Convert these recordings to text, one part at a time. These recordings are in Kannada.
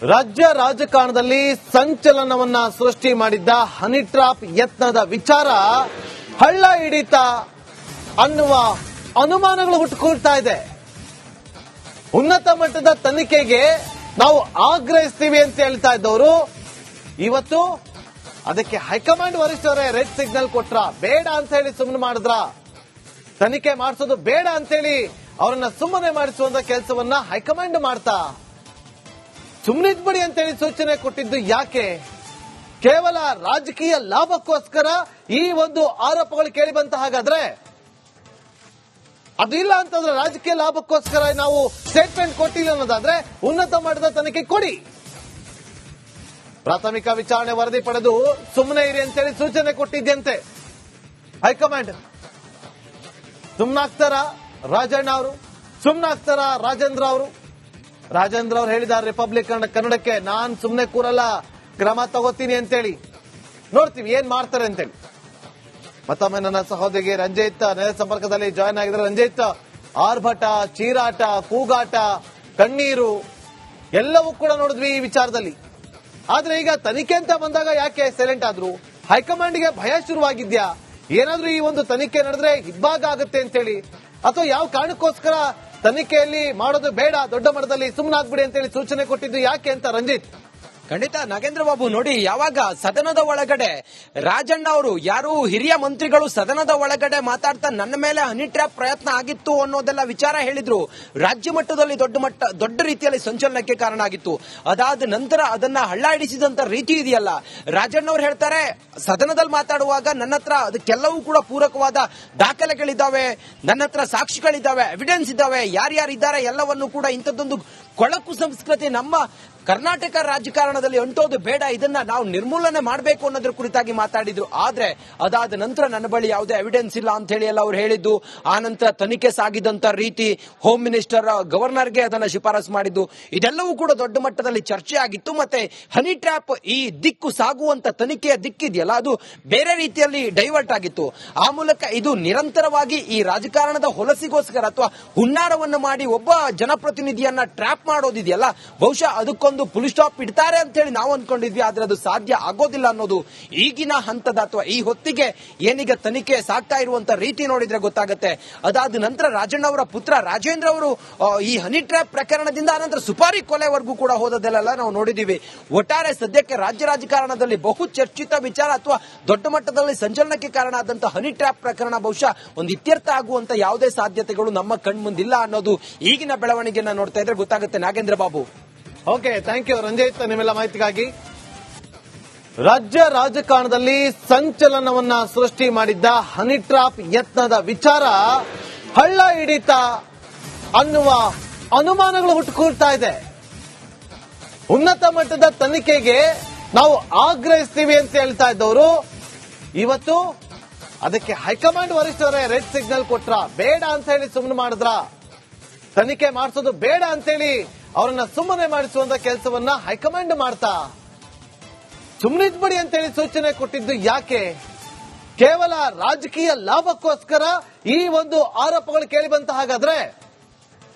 ರಾಜ್ಯ ರಾಜಕಾರಣದಲ್ಲಿ ಸಂಚಲನವನ್ನ ಸೃಷ್ಟಿ ಮಾಡಿದ್ದ ಹನಿ ಟ್ರಾಪ್ ಯತ್ನದ ವಿಚಾರ ಹಳ್ಳ ಹಿಡಿತ ಅನ್ನುವ ಅನುಮಾನಗಳು ಹುಟ್ಟುಕೊಳ್ತಾ ಇದೆ. ಉನ್ನತ ಮಟ್ಟದ ತನಿಖೆಗೆ ನಾವು ಆಗ್ರಹಿಸ್ತೀವಿ ಅಂತ ಹೇಳ್ತಾ ಇದ್ದವರು ಇವತ್ತು ಅದಕ್ಕೆ ಹೈಕಮಾಂಡ್ ವರಿಷ್ಠರೇ ರೆಡ್ ಸಿಗ್ನಲ್ ಕೊಟ್ರ. ಬೇಡ ಅಂತ ಹೇಳಿ ಸುಮ್ಮನೆ ಮಾಡಿದ್ರ, ತನಿಖೆ ಮಾಡಿಸೋದು ಬೇಡ ಅಂತ ಹೇಳಿ ಅವರನ್ನ ಸುಮ್ಮನೆ ಮಾಡಿಸುವಂತ ಕೆಲಸವನ್ನ ಹೈಕಮಾಂಡ್ ಮಾಡ್ತಾ ಸುಮ್ಮನಿದ್ಬಿಡಿ ಅಂತೇಳಿ ಸೂಚನೆ ಕೊಟ್ಟಿದ್ದು ಯಾಕೆ? ಕೇವಲ ರಾಜಕೀಯ ಲಾಭಕ್ಕೋಸ್ಕರ ಈ ಒಂದು ಆರೋಪಗಳು ಕೇಳಿ ಬಂತ. ಹಾಗಾದ್ರೆ ಅದು ಇಲ್ಲ ಅಂತಂದ್ರೆ ರಾಜಕೀಯ ಲಾಭಕ್ಕೋಸ್ಕರ ನಾವು ಸ್ಟೇಟ್ಮೆಂಟ್ ಕೊಟ್ಟಿಲ್ಲ ಅನ್ನೋದಾದ್ರೆ ಉನ್ನತ ಮಟ್ಟದ ತನಿಖೆ ಕೊಡಿ. ಪ್ರಾಥಮಿಕ ವಿಚಾರಣೆ ವರದಿ ಪಡೆದು ಸುಮ್ಮನೆ ಇರಿ ಅಂತೇಳಿ ಸೂಚನೆ ಕೊಟ್ಟಿದ್ದಂತೆ ಹೈಕಮಾಂಡ್. ಸುಮ್ನಾಗ್ತಾರ ರಾಜಣ್ಣ ಅವರು, ಸುಮ್ನಾಗ್ತಾರ ರಾಜೇಂದ್ರ ಅವರು. ರಾಜೇಂದ್ರ ಅವರು ಹೇಳಿದ್ದಾರೆ ರಿಪಬ್ಲಿಕ್ ಕನ್ನಡಕ್ಕೆ, ನಾನ್ ಸುಮ್ನೆ ಕೂರಲ್ಲ, ಕ್ರಮ ತಗೋತೀನಿ ಅಂತೇಳಿ. ನೋಡ್ತೀವಿ ಏನ್ ಮಾಡ್ತಾರೆ ಅಂತೇಳಿ. ಮತ್ತೊಮ್ಮೆ ನನ್ನ ಸಹೋದರಿಗೆ ರಂಜಿತ್ ನೇರ ಸಂಪರ್ಕದಲ್ಲಿ ಜಾಯ್ನ್ ಆಗಿದ್ದಾರೆ. ರಂಜಿತ್, ಆರ್ಭಟ, ಚೀರಾಟ, ಕೂಗಾಟ, ಕಣ್ಣೀರು ಎಲ್ಲವೂ ಕೂಡ ನೋಡಿದ್ವಿ ಈ ವಿಚಾರದಲ್ಲಿ. ಆದ್ರೆ ಈಗ ತನಿಖೆ ಅಂತ ಬಂದಾಗ ಯಾಕೆ ಸೈಲೆಂಟ್ ಆದ್ರು? ಹೈಕಮಾಂಡ್ಗೆ ಭಯ ಶುರುವಾಗಿದ್ಯಾ? ಏನಾದ್ರೂ ಈ ಒಂದು ತನಿಖೆ ನಡೆದ್ರೆ ಇಬ್ಬಾಗ ಆಗುತ್ತೆ ಅಂತೇಳಿ, ಅಥವಾ ಯಾವ ಕಾರಣಕ್ಕೋಸ್ಕರ ತನಿಖೆಯಲ್ಲಿ ಮಾಡೋದು ಬೇಡ, ದೊಡ್ಡ ಮಟ್ಟದಲ್ಲಿ ಸುಮ್ಮನಾಗ್ಬಿಡಿ ಅಂತೇಳಿ ಸೂಚನೆ ಕೊಟ್ಟಿದ್ದು ಯಾಕೆ ಅಂತ ರಂಜಿತ್? ಖಂಡಿತ ನಾಗೇಂದ್ರ ಬಾಬು, ನೋಡಿ, ಯಾವಾಗ ಸದನದ ಒಳಗಡೆ ರಾಜಣ್ಣ ಅವರು, ಯಾರು ಹಿರಿಯ ಮಂತ್ರಿಗಳು ಸದನದ ಒಳಗಡೆ ಮಾತಾಡ್ತಾ ನನ್ನ ಮೇಲೆ ಹನಿ ಟ್ರ್ಯಾಪ್ ಪ್ರಯತ್ನ ಆಗಿತ್ತು ಅನ್ನೋದೆಲ್ಲ ವಿಚಾರ ಹೇಳಿದ್ರು, ರಾಜ್ಯ ಮಟ್ಟದಲ್ಲಿ ದೊಡ್ಡ ರೀತಿಯಲ್ಲಿ ಸಂಚಲನಕ್ಕೆ ಕಾರಣ ಆಗಿತ್ತು. ಅದಾದ ನಂತರ ಅದನ್ನ ಹಳ್ಳ ಹಿಡಿಸಿದಂತ ರೀತಿ ಇದೆಯಲ್ಲ, ರಾಜಣ್ಣ ಅವರು ಹೇಳ್ತಾರೆ ಸದನದಲ್ಲಿ ಮಾತಾಡುವಾಗ ನನ್ನ ಹತ್ರ ಅದಕ್ಕೆಲ್ಲವೂ ಕೂಡ ಪೂರಕವಾದ ದಾಖಲೆಗಳಿದ್ದಾವೆ, ನನ್ನ ಹತ್ರ ಸಾಕ್ಷಿಗಳಿದ್ದಾವೆ, ಎವಿಡೆನ್ಸ್ ಇದ್ದಾವೆ, ಯಾರ್ಯಾರಿದ್ದಾರೆ ಎಲ್ಲವನ್ನು ಕೂಡ, ಇಂಥದ್ದೊಂದು ಕೊಳಕು ಸಂಸ್ಕೃತಿ ನಮ್ಮ ಕರ್ನಾಟಕ ರಾಜಕಾರಣದಲ್ಲಿ ಅಂಟೋದು ಬೇಡ, ಇದನ್ನ ನಾವು ನಿರ್ಮೂಲನೆ ಮಾಡಬೇಕು ಅನ್ನೋದ್ರ ಕುರಿತಾಗಿ ಮಾತಾಡಿದ್ರು. ಆದ್ರೆ ಅದಾದ ನಂತರ ನನ್ನ ಬಳಿ ಯಾವುದೇ ಎವಿಡೆನ್ಸ್ ಇಲ್ಲ ಅಂತ ಹೇಳಿ ಎಲ್ಲ ಅವ್ರು ಹೇಳಿದ್ದು. ಆ ನಂತರ ತನಿಖೆ ಸಾಗಿದಂತ ರೀತಿ, ಹೋಮ್ ಮಿನಿಸ್ಟರ್ ಗವರ್ನರ್ಗೆ ಅದನ್ನ ಶಿಫಾರಸು ಮಾಡಿದ್ದು, ಇದೆಲ್ಲವೂ ಕೂಡ ದೊಡ್ಡ ಮಟ್ಟದಲ್ಲಿ ಚರ್ಚೆ ಆಗಿತ್ತು. ಮತ್ತೆ ಹನಿ ಟ್ರ್ಯಾಪ್ ಈ ದಿಕ್ಕು ಸಾಗುವಂತ ತನಿಖೆಯ ದಿಕ್ಕಿದೆಯಲ್ಲ, ಅದು ಬೇರೆ ರೀತಿಯಲ್ಲಿ ಡೈವರ್ಟ್ ಆಗಿತ್ತು. ಆ ಮೂಲಕ ಇದು ನಿರಂತರವಾಗಿ ಈ ರಾಜಕಾರಣದ ಹೊಲಸಿಗೋಸ್ಕರ ಅಥವಾ ಹುನ್ನಾರವನ್ನು ಮಾಡಿ ಒಬ್ಬ ಜನಪ್ರತಿನಿಧಿಯನ್ನ ಟ್ರ್ಯಾಪ್ ಮಾಡೋದಿದೆಯಲ್ಲ, ಬಹುಶಃ ಅದಕ್ಕೊಂದು ಫುಲ್ ಸ್ಟಾಪ್ ಇಡ್ತಾರೆ ಅಂತ ಹೇಳಿ ನಾವು ಅನ್ಕೊಂಡಿದ್ವಿ. ಆದ್ರೆ ಅದು ಸಾಧ್ಯ ಆಗೋದಿಲ್ಲ ಅನ್ನೋದು ಈಗಿನ ಹಂತದ ಅಥವಾ ಈ ಹೊತ್ತಿಗೆ ಏನೀಗ ತನಿಖೆ ಸಾಗ್ತಾ ಇರುವಂತ ರೀತಿ ನೋಡಿದ್ರೆ ಗೊತ್ತಾಗುತ್ತೆ. ಅದಾದ ನಂತರ ರಾಜಣ್ಣ ಅವರ ಪುತ್ರ ರಾಜೇಂದ್ರ ಅವರು ಈ ಹನಿ ಟ್ರ್ಯಾಪ್ ಪ್ರಕರಣದಿಂದ ಆನಂತರ ಸುಪಾರಿ ಕೊಲೆವರೆಗೂ ಕೂಡ ಹೋದದೆಲ್ಲ ನಾವು ನೋಡಿದೀವಿ. ಒಟ್ಟಾರೆ ಸದ್ಯಕ್ಕೆ ರಾಜ್ಯ ರಾಜಕಾರಣದಲ್ಲಿ ಬಹು ಚರ್ಚಿತ ವಿಚಾರ ಅಥವಾ ದೊಡ್ಡ ಮಟ್ಟದಲ್ಲಿ ಸಂಚಲನಕ್ಕೆ ಕಾರಣ ಆದಂತಹ ಹನಿ ಟ್ರ್ಯಾಪ್ ಪ್ರಕರಣ ಬಹುಶಃ ಒಂದು ಇತ್ಯರ್ಥ ಆಗುವಂತ ಯಾವುದೇ ಸಾಧ್ಯತೆಗಳು ನಮ್ಮ ಕಣ್ಮುಂದಿಲ್ಲ ಅನ್ನೋದು ಈಗಿನ ಬೆಳವಣಿಗೆಯನ್ನ ನೋಡ್ತಾ ಇದ್ರೆ ಗೊತ್ತಾಗುತ್ತೆ. Nagendra Babu. Okay, thank you Ranjith ನಿಮ್ಮೆಲ್ಲ ಮಾಹಿತಿಗಾಗಿ. ರಾಜ್ಯ ರಾಜಕಾರಣದಲ್ಲಿ ಸಂಚಲನವನ್ನ ಸೃಷ್ಟಿ ಮಾಡಿದ್ದ ಹನಿ ಟ್ರಾಪ್ ಯತ್ನದ ವಿಚಾರ ಹಳ್ಳ ಹಿಡಿತ ಅನ್ನುವ ಅನುಮಾನಗಳು ಹುಟ್ಟುಕೊಳ್ತಾ ಇದೆ. ಉನ್ನತ ಮಟ್ಟದ ತನಿಖೆಗೆ ನಾವು ಆಗ್ರಹಿಸ್ತೀವಿ ಅಂತ ಹೇಳ್ತಾ ಇದ್ದವರು ಇವತ್ತು ಅದಕ್ಕೆ ಹೈಕಮಾಂಡ್ ವರಿಷ್ಠರೇ ರೆಡ್ ಸಿಗ್ನಲ್ ಕೊಟ್ರ. ಬೇಡ ಅಂತ ಹೇಳಿ ಸುಮ್ಮನೆ ಮಾಡಿದ್ರ, ತನಿಖೆ ಮಾಡಿಸೋದು ಬೇಡ ಅಂತೇಳಿ ಅವರನ್ನ ಸುಮ್ಮನೆ ಮಾಡಿಸುವಂತ ಕೆಲಸವನ್ನ ಹೈಕಮಾಂಡ್ ಮಾಡ್ತಾ ಸುಮ್ಮನಿದ್ಬಿಡಿ ಅಂತೇಳಿ ಸೂಚನೆ ಕೊಟ್ಟಿದ್ದು ಯಾಕೆ? ಕೇವಲ ರಾಜಕೀಯ ಲಾಭಕ್ಕೋಸ್ಕರ ಈ ಒಂದು ಆರೋಪಗಳು ಕೇಳಿ ಬಂತ. ಹಾಗಾದ್ರೆ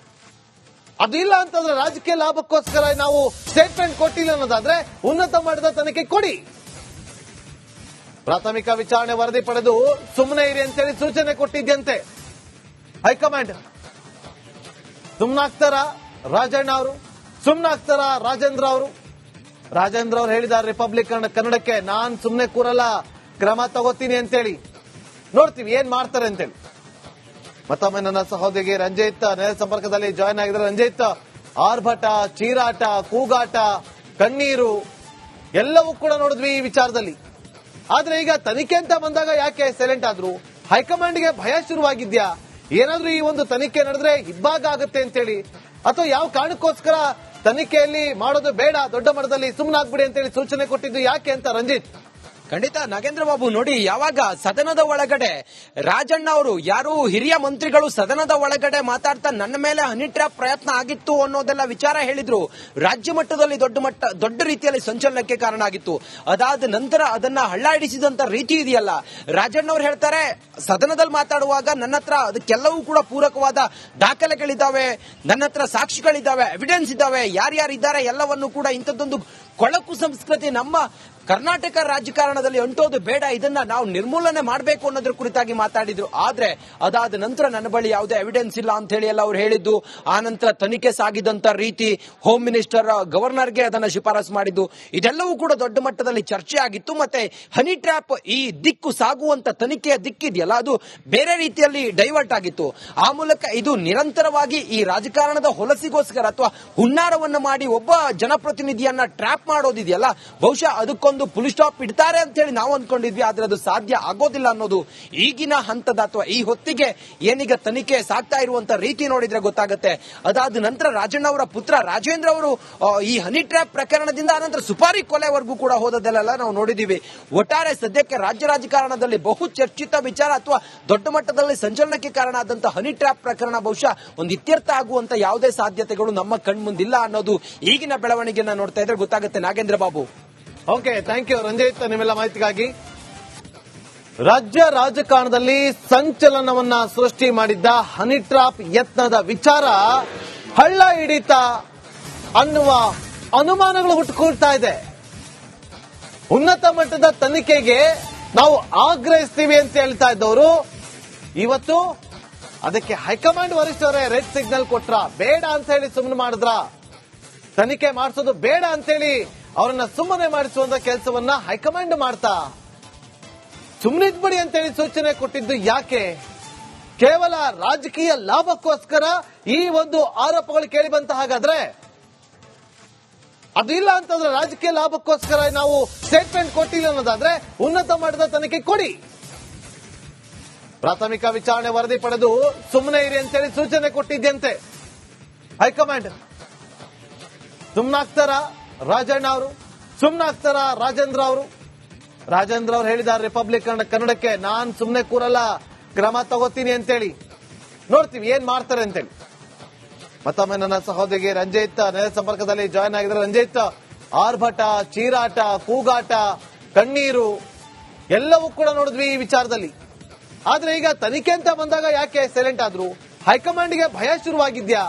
ಅದು ಇಲ್ಲ ಅಂತಂದ್ರೆ ರಾಜಕೀಯ ಲಾಭಕ್ಕೋಸ್ಕರ ನಾವು ಸ್ಟೇಟ್ಮೆಂಟ್ ಕೊಟ್ಟಿಲ್ಲ ಅನ್ನೋದಾದ್ರೆ ಉನ್ನತ ಮಟ್ಟದ ತನಿಖೆ ಕೊಡಿ. ಪ್ರಾಥಮಿಕ ವಿಚಾರಣೆ ವರದಿ ಪಡೆದು ಸುಮ್ಮನೆ ಇರಿ ಅಂತೇಳಿ ಸೂಚನೆ ಕೊಟ್ಟಿದ್ದಂತೆ ಹೈಕಮಾಂಡ್. ಸುಮ್ನಾಗ್ತಾರ ರಾಜಣ್ಣ ಅವರು, ಸುಮ್ನಾಗ್ತಾರ ರಾಜೇಂದ್ರ ಅವರು. ರಾಜೇಂದ್ರ ಅವರು ಹೇಳಿದ್ದಾರೆ ರಿಪಬ್ಲಿಕ್ ಕನ್ನಡಕ್ಕೆ, ನಾನ್ ಸುಮ್ನೆ ಕೂರಲ್ಲ, ಕ್ರಮ ತಗೋತೀನಿ ಅಂತೇಳಿ. ನೋಡ್ತೀವಿ ಏನ್ ಮಾಡ್ತಾರೆ ಅಂತೇಳಿ. ಮತ್ತೊಮ್ಮೆ ನನ್ನ ಸಹೋದರಿಗೆ ರಂಜಿತ್ ನೇರ ಸಂಪರ್ಕದಲ್ಲಿ ಜಾಯ್ನ್ ಆಗಿದ್ದಾರೆ. ರಂಜಿತ್, ಆರ್ಭಟ, ಚೀರಾಟ, ಕೂಗಾಟ, ಕಣ್ಣೀರು ಎಲ್ಲವೂ ಕೂಡ ನೋಡಿದ್ವಿ ಈ ವಿಚಾರದಲ್ಲಿ. ಆದ್ರೆ ಈಗ ತನಿಖೆ ಅಂತ ಬಂದಾಗ ಯಾಕೆ ಸೈಲೆಂಟ್ ಆದ್ರು? ಹೈಕಮಾಂಡ್ಗೆ ಭಯ ಶುರುವಾಗಿದ್ಯಾ? ಏನಾದ್ರೂ ಈ ಒಂದು ತನಿಖೆ ನಡೆದ್ರೆ ಇಬ್ಬಾಗ ಆಗುತ್ತೆ ಅಂತೇಳಿ, ಅಥವಾ ಯಾವ ಕಾರಣಕ್ಕೋಸ್ಕರ ತನಿಖೆಯಲ್ಲಿ ಮಾಡೋದು ಬೇಡ, ದೊಡ್ಡ ಮಟ್ಟದಲ್ಲಿ ಸುಮ್ಮನಾಗ್ಬಿಡಿ ಅಂತೇಳಿ ಸೂಚನೆ ಕೊಟ್ಟಿದ್ದು ಯಾಕೆ ಅಂತ ರಂಜಿತ್? ಖಂಡಿತ ನಾಗೇಂದ್ರ ಬಾಬು ನೋಡಿ, ಯಾವಾಗ ಸದನದ ಒಳಗಡೆ ರಾಜಣ್ಣ ಅವರು ಯಾರು ಹಿರಿಯ ಮಂತ್ರಿಗಳು ಸದನದ ಒಳಗಡೆ ಮಾತಾಡ್ತಾ ನನ್ನ ಮೇಲೆ ಹನಿ ಟ್ರ್ಯಾಪ್ ಪ್ರಯತ್ನ ಆಗಿತ್ತು ಅನ್ನೋದೆಲ್ಲ ವಿಚಾರ ಹೇಳಿದ್ರು, ರಾಜ್ಯ ಮಟ್ಟದಲ್ಲಿ ದೊಡ್ಡ ರೀತಿಯಲ್ಲಿ ಸಂಚಲನಕ್ಕೆ ಕಾರಣ ಆಗಿತ್ತು. ಅದಾದ ನಂತರ ಅದನ್ನ ಹಳ್ಳ ಹಿಡಿಸಿದಂತ ರೀತಿ ಇದೆಯಲ್ಲ, ರಾಜಣ್ಣ ಅವರು ಹೇಳ್ತಾರೆ ಸದನದಲ್ಲಿ ಮಾತಾಡುವಾಗ ನನ್ನ ಹತ್ರ ಅದಕ್ಕೆಲ್ಲವೂ ಕೂಡ ಪೂರಕವಾದ ದಾಖಲೆಗಳಿದ್ದಾವೆ, ನನ್ನ ಹತ್ರ ಸಾಕ್ಷಿಗಳಿದ್ದಾವೆ, ಎವಿಡೆನ್ಸ್ ಇದ್ದಾವೆ, ಯಾರ್ಯಾರಿದ್ದಾರೆ ಎಲ್ಲವನ್ನು ಕೂಡ ಇಂಥದ್ದೊಂದು ಕೊಳಕು ಸಂಸ್ಕೃತಿ ನಮ್ಮ ಕರ್ನಾಟಕ ರಾಜಕಾರಣದಲ್ಲಿ ಅಂಟೋದು ಬೇಡ, ಇದನ್ನ ನಾವು ನಿರ್ಮೂಲನೆ ಮಾಡಬೇಕು ಅನ್ನೋದ್ರ ಕುರಿತಾಗಿ ಮಾತಾಡಿದ್ರು. ಆದ್ರೆ ಅದಾದ ನಂತರ ನನ್ನ ಬಳಿ ಯಾವುದೇ ಎವಿಡೆನ್ಸ್ ಇಲ್ಲ ಅಂತ ಹೇಳಿ ಎಲ್ಲ ಅವ್ರು ಹೇಳಿದ್ದು. ಆ ನಂತರ ತನಿಖೆ ಸಾಗಿದಂತ ರೀತಿ, ಹೋಮ್ ಮಿನಿಸ್ಟರ್ ಗವರ್ನರ್ಗೆ ಅದನ್ನ ಶಿಫಾರಸು ಮಾಡಿದ್ದು, ಇದೆಲ್ಲವೂ ಕೂಡ ದೊಡ್ಡ ಮಟ್ಟದಲ್ಲಿ ಚರ್ಚೆ ಆಗಿತ್ತು. ಮತ್ತೆ ಹನಿ ಟ್ರ್ಯಾಪ್ ಈ ದಿಕ್ಕು ಸಾಗುವಂತ ತನಿಖೆಯ ದಿಕ್ಕಿದೆಯಲ್ಲ, ಅದು ಬೇರೆ ರೀತಿಯಲ್ಲಿ ಡೈವರ್ಟ್ ಆಗಿತ್ತು. ಆ ಮೂಲಕ ಇದು ನಿರಂತರವಾಗಿ ಈ ರಾಜಕಾರಣದ ಹೊಲಸಿಗೋಸ್ಕರ ಅಥವಾ ಹುನ್ನಾರವನ್ನು ಮಾಡಿ ಒಬ್ಬ ಜನಪ್ರತಿನಿಧಿಯನ್ನ ಟ್ರ್ಯಾಪ್ ಮಾಡೋದಿದೆಯಲ್ಲ, ಬಹುಶಃ ಅದಕ್ಕೊಂದು ಫುಲ್ ಸ್ಟಾಪ್ ಇಡ್ತಾರೆ ಅಂತ ಹೇಳಿ ನಾವು ಅಂದ್ಕೊಂಡಿದ್ವಿ. ಆದ್ರೆ ಅದು ಸಾಧ್ಯ ಆಗೋದಿಲ್ಲ ಅನ್ನೋದು ಈಗಿನ ಹಂತದ ಅಥವಾ ಈ ಹೊತ್ತಿಗೆ ಏನೀಗ ತನಿಖೆ ಸಾಗ್ತಾ ಇರುವಂತ ರೀತಿ ನೋಡಿದ್ರೆ ಗೊತ್ತಾಗುತ್ತೆ. ಅದಾದ ನಂತರ ರಾಜಣ್ಣ ಅವರ ಪುತ್ರ ರಾಜೇಂದ್ರ ಅವರು ಈ ಹನಿ ಟ್ರ್ಯಾಪ್ ಪ್ರಕರಣದಿಂದ ಆನಂತರ ಸುಪಾರಿ ಕೊಲೆವರೆಗೂ ಕೂಡ ಹೋದದೆಲ್ಲ ನಾವು ನೋಡಿದೀವಿ. ಒಟ್ಟಾರೆ ಸದ್ಯಕ್ಕೆ ರಾಜ್ಯ ರಾಜಕಾರಣದಲ್ಲಿ ಬಹು ಚರ್ಚಿತ ವಿಚಾರ ಅಥವಾ ದೊಡ್ಡ ಮಟ್ಟದಲ್ಲಿ ಸಂಚಲನಕ್ಕೆ ಕಾರಣ ಆದಂತಹ ಹನಿ ಟ್ರ್ಯಾಪ್ ಪ್ರಕರಣ ಬಹುಶಃ ಒಂದು ಇತ್ಯರ್ಥ ಆಗುವಂತ ಯಾವುದೇ ಸಾಧ್ಯತೆಗಳು ನಮ್ಮ ಕಣ್ಮುಂದಿಲ್ಲ ಅನ್ನೋದು ಈಗಿನ ಬೆಳವಣಿಗೆಯನ್ನ ನೋಡ್ತಾ ಇದ್ರೆ ಗೊತ್ತಾಗುತ್ತೆ. Nagendra Babu. Okay, thank you Ranjith ನಿಮ್ಮೆಲ್ಲ ಮಾಹಿತಿಗಾಗಿ. ರಾಜ್ಯ ರಾಜಕಾರಣದಲ್ಲಿ ಸಂಚಲನವನ್ನ ಸೃಷ್ಟಿ ಮಾಡಿದ್ದ ಹನಿ ಟ್ರಾಪ್ ಯತ್ನದ ವಿಚಾರ ಹಳ್ಳ ಹಿಡಿತ ಅನ್ನುವ ಅನುಮಾನಗಳು ಹುಟ್ಟುಕೊಳ್ತಾ ಇದೆ. ಉನ್ನತ ಮಟ್ಟದ ತನಿಖೆಗೆ ನಾವು ಆಗ್ರಹಿಸ್ತೀವಿ ಅಂತ ಹೇಳ್ತಾ ಇದ್ದವರು ಇವತ್ತು ಅದಕ್ಕೆ ಹೈಕಮಾಂಡ್ ವರಿಷ್ಠರೇ ರೆಡ್ ಸಿಗ್ನಲ್ ಕೊಟ್ರ, ಬೇಡ ಅಂತ ಹೇಳಿ ಸುಮ್ಮನೆ ಮಾಡಿದ್ರ, ತನಿಖೆ ಮಾಡಿಸೋದು ಬೇಡ ಅಂತ ಹೇಳಿ ಅವರನ್ನ ಸುಮ್ಮನೆ ಮಾಡಿಸುವಂತ ಕೆಲಸವನ್ನ ಹೈಕಮಾಂಡ್ ಮಾಡ್ತಾ ಸುಮ್ಮನಿದ್ಬಿಡಿ ಅಂತೇಳಿ ಸೂಚನೆ ಕೊಟ್ಟಿದ್ದು ಯಾಕೆ? ಕೇವಲ ರಾಜಕೀಯ ಲಾಭಕ್ಕೋಸ್ಕರ ಈ ಒಂದು ಆರೋಪಗಳು ಕೇಳಿ ಬಂತ ಹಾಗಾದ್ರೆ, ಅದು ಇಲ್ಲ ಅಂತಂದ್ರೆ ರಾಜಕೀಯ ಲಾಭಕ್ಕೋಸ್ಕರ ನಾವು ಸ್ಟೇಟ್ಮೆಂಟ್ ಕೊಟ್ಟಿಲ್ಲ ಅನ್ನೋದಾದ್ರೆ ಉನ್ನತ ಮಟ್ಟದ ತನಿಖೆ ಕೊಡಿ, ಪ್ರಾಥಮಿಕ ವಿಚಾರಣೆ ವರದಿ ಪಡೆದು ಸುಮ್ಮನೆ ಇರಿ ಅಂತೇಳಿ ಸೂಚನೆ ಕೊಟ್ಟಿದ್ದಂತೆ ಹೈಕಮಾಂಡ್. ಸುಮ್ಮನಾಗ್ತಾರ ರಾಜಣ್ಣ ಅವರು, ಸುಮ್ಮನಾಗ್ತಾರ ರಾಜೇಂದ್ರ ಅವರು? ರಾಜೇಂದ್ರ ಅವರು ಹೇಳಿದ್ದಾರೆ ರಿಪಬ್ಲಿಕ್ ಕನ್ನಡಕ್ಕೆ, ನಾನ್ ಸುಮ್ಮನೆ ಕೂರಲ್ಲ, ಕ್ರಮ ತಗೋತೀನಿ ಅಂತೇಳಿ. ನೋಡ್ತೀವಿ ಏನ್ ಮಾಡ್ತಾರೆ ಅಂತೇಳಿ. ಮತ್ತೊಮ್ಮೆ ನನ್ನ ಸಹೋದರಿಗೆ ರಂಜಿತ್ ನೇರ ಸಂಪರ್ಕದಲ್ಲಿ ಜಾಯ್ನ್ ಆಗಿದ್ದಾರೆ. ರಂಜಿತ್, ಆರ್ಭಟ, ಚೀರಾಟ, ಕೂಗಾಟ, ಕಣ್ಣೀರು ಎಲ್ಲವೂ ಕೂಡ ನೋಡಿದ್ವಿ ಈ ವಿಚಾರದಲ್ಲಿ. ಆದ್ರೆ ಈಗ ತನಿಖೆ ಅಂತ ಬಂದಾಗ ಯಾಕೆ ಸೈಲೆಂಟ್ ಆದ್ರು? ಹೈಕಮಾಂಡ್ಗೆ ಭಯ ಶುರುವಾಗಿದ್ಯಾ?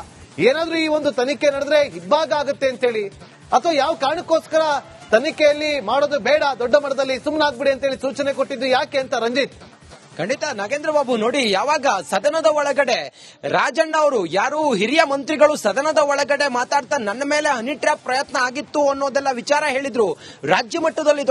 ಏನಾದ್ರೂ ಈ ಒಂದು ತನಿಖೆ ನಡೆದ್ರೆ ಇಬ್ಬಾಗ ಆಗುತ್ತೆ ಅಂತೇಳಿ, ಅಥವಾ ಯಾವ ಕಾರಣಕ್ಕೋಸ್ಕರ ತನಿಖೆಯಲ್ಲಿ ಮಾಡೋದು ಬೇಡ, ದೊಡ್ಡ ಮಟ್ಟದಲ್ಲಿ ಸುಮ್ಮನಾಗ್ಬಿಡಿ ಅಂತೇಳಿ ಸೂಚನೆ ಕೊಟ್ಟಿದ್ದು ಯಾಕೆ ಅಂತ ರಂಜಿತ್? ಖಂಡಿತ ನಾಗೇಂದ್ರ ಬಾಬು ನೋಡಿ, ಯಾವಾಗ ಸದನದ ಒಳಗಡೆ ರಾಜಣ್ಣ ಅವರು ಯಾರು ಹಿರಿಯ ಮಂತ್ರಿಗಳು ಸದನದ ಒಳಗಡೆ ಮಾತಾಡ್ತಾ ನನ್ನ ಮೇಲೆ ಹನಿ ಟ್ರ್ಯಾಪ್ ಪ್ರಯತ್ನ ಆಗಿತ್ತು ಅನ್ನೋದೆಲ್ಲ ವಿಚಾರ ಹೇಳಿದ್ರು, ರಾಜ್ಯ ಮಟ್ಟದಲ್ಲಿ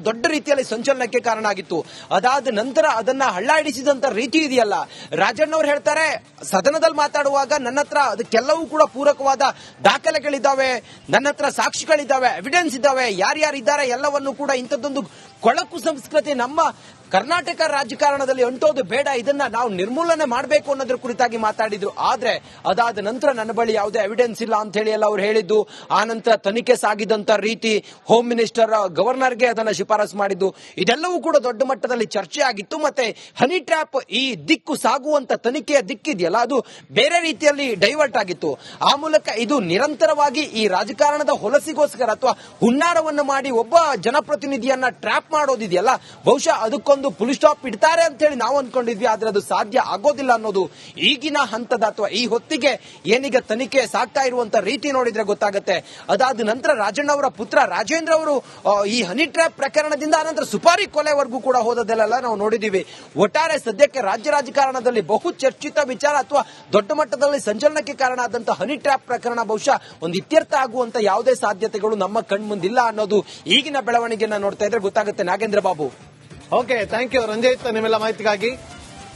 ದೊಡ್ಡ ರೀತಿಯಲ್ಲಿ ಸಂಚಲನಕ್ಕೆ ಕಾರಣ ಆಗಿತ್ತು. ಅದಾದ ನಂತರ ಅದನ್ನ ಹಳ್ಳ ಹಿಡಿಸಿದಂತ ರೀತಿ ಇದೆಯಲ್ಲ, ರಾಜಣ್ಣ ಅವರು ಹೇಳ್ತಾರೆ ಸದನದಲ್ಲಿ ಮಾತಾಡುವಾಗ ನನ್ನ ಹತ್ರ ಅದಕ್ಕೆಲ್ಲವೂ ಕೂಡ ಪೂರಕವಾದ ದಾಖಲೆಗಳಿದ್ದಾವೆ, ನನ್ನ ಹತ್ರ ಸಾಕ್ಷಿಗಳಿದ್ದಾವೆ, ಎವಿಡೆನ್ಸ್ ಇದ್ದಾವೆ, ಯಾರ್ಯಾರಿದ್ದಾರೆ ಎಲ್ಲವನ್ನು ಕೂಡ ಇಂಥದ್ದೊಂದು ಕೊಳಕು ಸಂಸ್ಕೃತಿ ನಮ್ಮ ಕರ್ನಾಟಕ ರಾಜಕಾರಣದಲ್ಲಿ ಅಂಟೋದು ಬೇಡ, ಇದನ್ನ ನಾವು ನಿರ್ಮೂಲನೆ ಮಾಡಬೇಕು ಅನ್ನೋದ್ರ ಕುರಿತಾಗಿ ಮಾತಾಡಿದ್ರು. ಆದ್ರೆ ಅದಾದ ನಂತರ ನನ್ನ ಬಳಿ ಯಾವುದೇ ಎವಿಡೆನ್ಸ್ ಇಲ್ಲ ಅಂತ ಹೇಳಿ ಎಲ್ಲ ಅವ್ರು ಹೇಳಿದ್ದು. ಆ ನಂತರ ತನಿಖೆ ಸಾಗಿದಂತ ರೀತಿ, ಹೋಮ್ ಮಿನಿಸ್ಟರ್ ಗವರ್ನರ್ಗೆ ಅದನ್ನ ಶಿಫಾರಸು ಮಾಡಿದ್ದು, ಇದೆಲ್ಲವೂ ಕೂಡ ದೊಡ್ಡ ಮಟ್ಟದಲ್ಲಿ ಚರ್ಚೆ ಆಗಿತ್ತು. ಮತ್ತೆ ಹನಿ ಟ್ರ್ಯಾಪ್ ಈ ದಿಕ್ಕು ಸಾಗುವಂತ ತನಿಖೆಯ ದಿಕ್ಕಿದೆಯಲ್ಲ, ಅದು ಬೇರೆ ರೀತಿಯಲ್ಲಿ ಡೈವರ್ಟ್ ಆಗಿತ್ತು. ಆ ಮೂಲಕ ಇದು ನಿರಂತರವಾಗಿ ಈ ರಾಜಕಾರಣದ ಹೊಲಸಿಗೋಸ್ಕರ ಅಥವಾ ಹುನ್ನಾರವನ್ನು ಮಾಡಿ ಒಬ್ಬ ಜನಪ್ರತಿನಿಧಿಯನ್ನ ಟ್ರ್ಯಾಪ್ ಮಾಡೋದಿದೆಯಲ್ಲ, ಬಹುಶಃ ಅದಕ್ಕೊಂದು ಫುಲ್ ಸ್ಟಾಪ್ ಇಡ್ತಾರೆ ಅಂತ ಹೇಳಿ ನಾವು ಅಂದ್ಕೊಂಡಿದ್ವಿ. ಆದ್ರೆ ಅದು ಸಾಧ್ಯ ಆಗೋದಿಲ್ಲ ಅನ್ನೋದು ಈಗಿನ ಹಂತದ ಅಥವಾ ಈ ಹೊತ್ತಿಗೆ ಏನೀಗ ತನಿಖೆ ಸಾಗ್ತಾ ಇರುವಂತ ರೀತಿ ನೋಡಿದ್ರೆ ಗೊತ್ತಾಗುತ್ತೆ. ಅದಾದ ನಂತರ ರಾಜಣ್ಣ ಅವರ ಪುತ್ರ ರಾಜೇಂದ್ರ ಅವರು ಈ ಹನಿ ಟ್ರ್ಯಾಪ್ ಪ್ರಕರಣದಿಂದ ಆನಂತರ ಸುಪಾರಿ ಕೊಲೆವರೆಗೂ ಕೂಡ ಹೋದದೆಲ್ಲ ನಾವು ನೋಡಿದೀವಿ. ಒಟ್ಟಾರೆ ಸದ್ಯಕ್ಕೆ ರಾಜ್ಯ ರಾಜಕಾರಣದಲ್ಲಿ ಬಹು ಚರ್ಚಿತ ವಿಚಾರ ಅಥವಾ ದೊಡ್ಡ ಮಟ್ಟದಲ್ಲಿ ಸಂಚಲನಕ್ಕೆ ಕಾರಣ ಆದಂತಹ ಹನಿ ಟ್ರ್ಯಾಪ್ ಪ್ರಕರಣ ಬಹುಶಃ ಒಂದು ಇತ್ಯರ್ಥ ಆಗುವಂತ ಯಾವುದೇ ಸಾಧ್ಯತೆಗಳು ನಮ್ಮ ಕಣ್ಮುಂದಿಲ್ಲ ಅನ್ನೋದು ಈಗಿನ ಬೆಳವಣಿಗೆಯನ್ನ ನೋಡ್ತಾ ಇದ್ರೆ ಗೊತ್ತಾಗುತ್ತೆ. Nagendra Babu. Okay, thank you Ranjith ನಿಮ್ಮೆಲ್ಲ ಮಾಹಿತಿಗಾಗಿ.